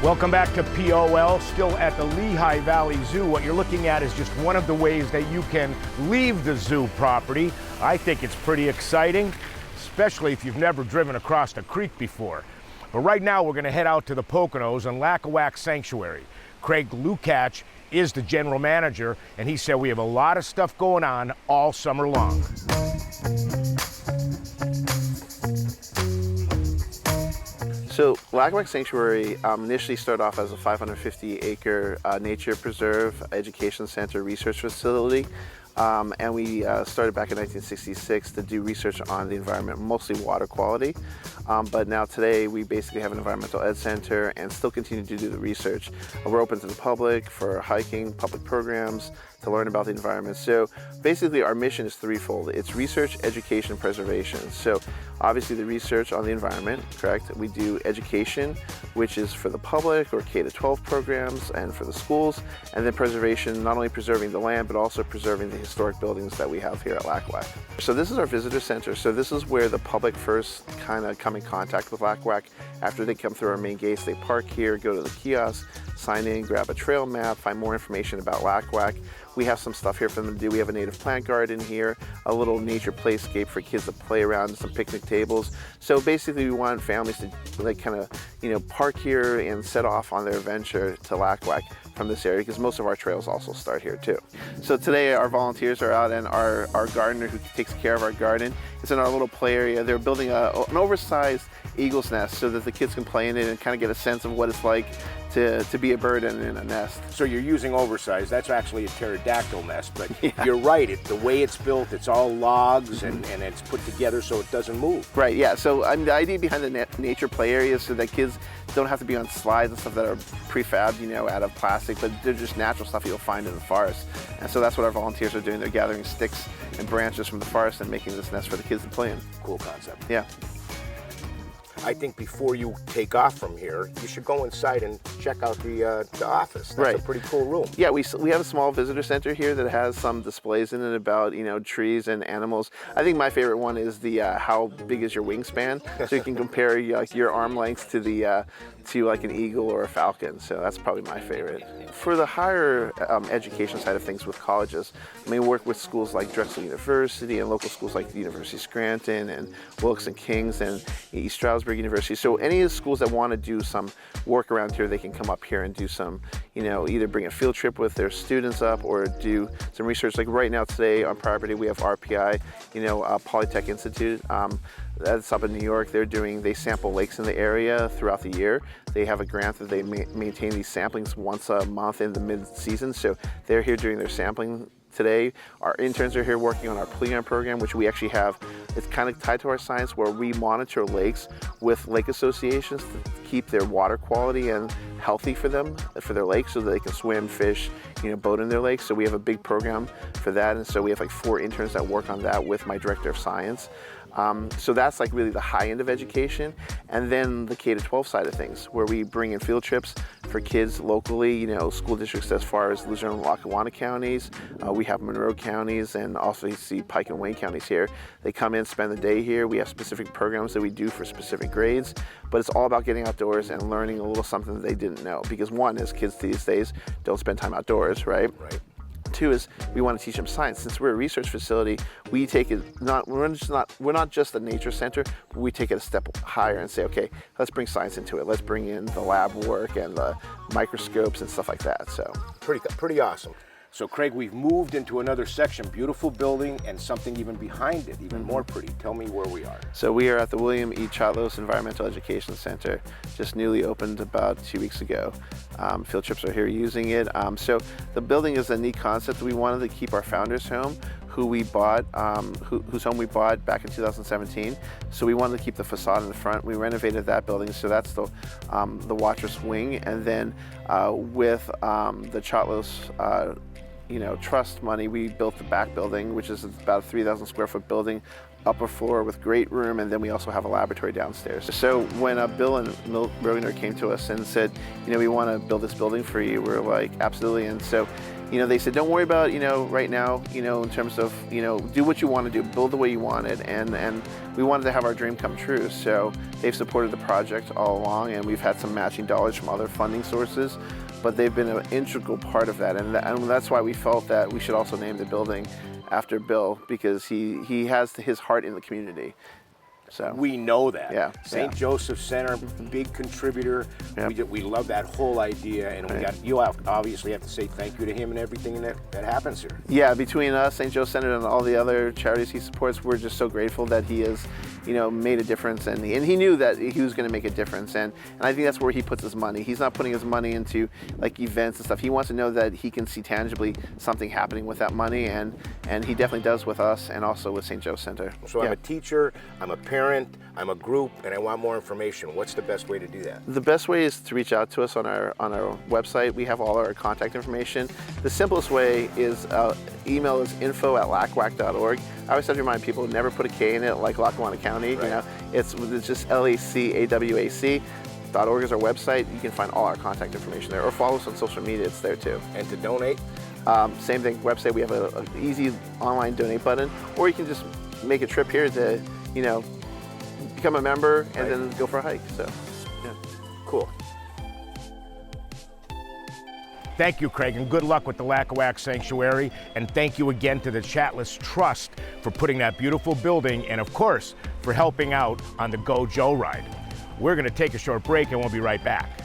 Welcome back to POL, still at the Lehigh Valley Zoo. What you're looking at is just one of the ways that you can leave the zoo property. I think it's pretty exciting, especially if you've never driven across the creek before. But right now we're going to head out to the Poconos and Lacawac Sanctuary. Craig Lacawac is the general manager, and he said we have a lot of stuff going on all summer long. So Lacawac Sanctuary initially started off as a 550-acre nature preserve, education center, research facility. And we started back in 1966 to do research on the environment, mostly water quality. But now today we basically have an environmental ed center and still continue to do the research. We're open to the public for hiking, public programs, to learn about the environment. So basically our mission is threefold. It's research, education, preservation. So obviously the research on the environment, correct? We do education, which is for the public or K-12 programs and for the schools. And then preservation, not only preserving the land, but also preserving the historic buildings that we have here at Lacawac. So this is our visitor center. So this is where the public first kind of come in contact with Lacawac. After they come through our main gates, they park here, go to the kiosk, sign in, grab a trail map, find more information about Lacawac. We have some stuff here for them to do. We have a native plant garden here, a little nature playscape for kids to play around, some picnic tables. So basically we want families to like kind of, park here and set off on their adventure to Lacawac from this area, because most of our trails also start here too. So today our volunteers are out, and our gardener who takes care of our garden is in our little play area. They're building an oversized eagle's nest so that the kids can play in it and kind of get a sense of what it's like to be a bird in a nest. So you're using oversized. That's actually a pterodactyl nest, but yeah. You're right. The way it's built, it's all logs and it's put together so it doesn't move. Right, yeah. So the idea behind the nature play area is so that kids don't have to be on slides and stuff that are prefabbed, out of plastic, but they're just natural stuff you'll find in the forest. And so that's what our volunteers are doing. They're gathering sticks and branches from the forest and making this nest for the kids to play in. Cool concept. Yeah. I think before you take off from here, you should go inside and check out the office. That's right. A pretty cool room. Yeah, we have a small visitor center here that has some displays in it about trees and animals. I think my favorite one is the how big is your wingspan, so you can compare your arm length to the to like an eagle or a falcon. So that's probably my favorite. For the higher education side of things with colleges, we work with schools like Drexel University and local schools like the University of Scranton and Wilkes and Kings and East Stroudsburg University. So any of the schools that want to do some work around here, they can come up here and do some, either bring a field trip with their students up or do some research. Like right now today on property, we have RPI, Polytech Institute. That's up in New York. They sample lakes in the area throughout the year. They have a grant that they maintain these samplings once a month in the mid-season. So they're here doing their sampling today. Our interns are here working on our PLEON program, which we actually have. It's kind of tied to our science, where we monitor lakes with lake associations to keep their water quality and healthy for them, for their lakes, so that they can swim, fish, boat in their lakes. So we have a big program for that. And so we have like 4 interns that work on that with my director of science. So that's like really the high end of education. And then the K-12 side of things, where we bring in field trips for kids locally, school districts as far as Luzerne and Lackawanna counties. We have Monroe counties, and also you see Pike and Wayne counties here. They come in, spend the day here. We have specific programs that we do for specific grades, but it's all about getting outdoors and learning a little something that they didn't know. Because one is kids these days don't spend time outdoors, right? Right. 2 is we want to teach them science. Since we're a research facility, we take it we're not just a nature center, but we take it a step higher and say, okay, let's bring science into it. Let's bring in the lab work and the microscopes and stuff like that. So pretty awesome. So Craig, we've moved into another section, beautiful building, and something even behind it, even more pretty. Tell me where we are. So we are at the William E. Chotlos Environmental Education Center, just newly opened about 2 weeks ago. Field trips are here using it. So the building is a neat concept. We wanted to keep our founder's home, who we bought, whose home we bought back in 2017. So we wanted to keep the facade in the front. We renovated that building, so that's the Watchers wing. And then with the Chotlos trust money, we built the back building, which is about a 3,000 square foot building, upper floor with great room, and then we also have a laboratory downstairs. So when Bill and Milton Rogner came to us and said, we want to build this building for you, we're like, absolutely. And so you know, they said, don't worry about, you know, right now, you know, in terms of, you know, do what you want to do, build the way you want it, and we wanted to have our dream come true. So they've supported the project all along, and we've had some matching dollars from other funding sources, but they've been an integral part of that, and that's why we felt that we should also name the building after Bill, because he has his heart in the community. So we know that. Yeah. St. Joseph Center, big contributor. Yep. We love that whole idea, and you obviously have to say thank you to him and everything that happens here. Yeah, between us, St. Joe Center, and all the other charities he supports, we're just so grateful that he has, you know, made a difference, and he knew that he was going to make a difference, and I think that's where he puts his money. He's not putting his money into like events and stuff. He wants to know that he can see tangibly something happening with that money, and he definitely does with us and also with St. Joe Center. So I'm a teacher, I'm a parent, I'm a group, and I want more information. What's the best way to do that? The best way is to reach out to us on our website. We have all our contact information. The simplest way is email is info@lacawac.org. I always have to remind people, never put a K in it like Lackawanna County. Right. You know, it's just LACAWAC.org is our website. You can find all our contact information there, or follow us on social media. It's there too. And to donate? Same thing. Website. We have an easy online donate button, or you can just make a trip here to, you know, become a member and then go for a hike. So, yeah. Cool. Thank you, Craig, and good luck with the Lacawac Sanctuary. And thank you again to the Chatless Trust for putting that beautiful building, and of course, for helping out on the Go Joe ride. We're going to take a short break and we'll be right back.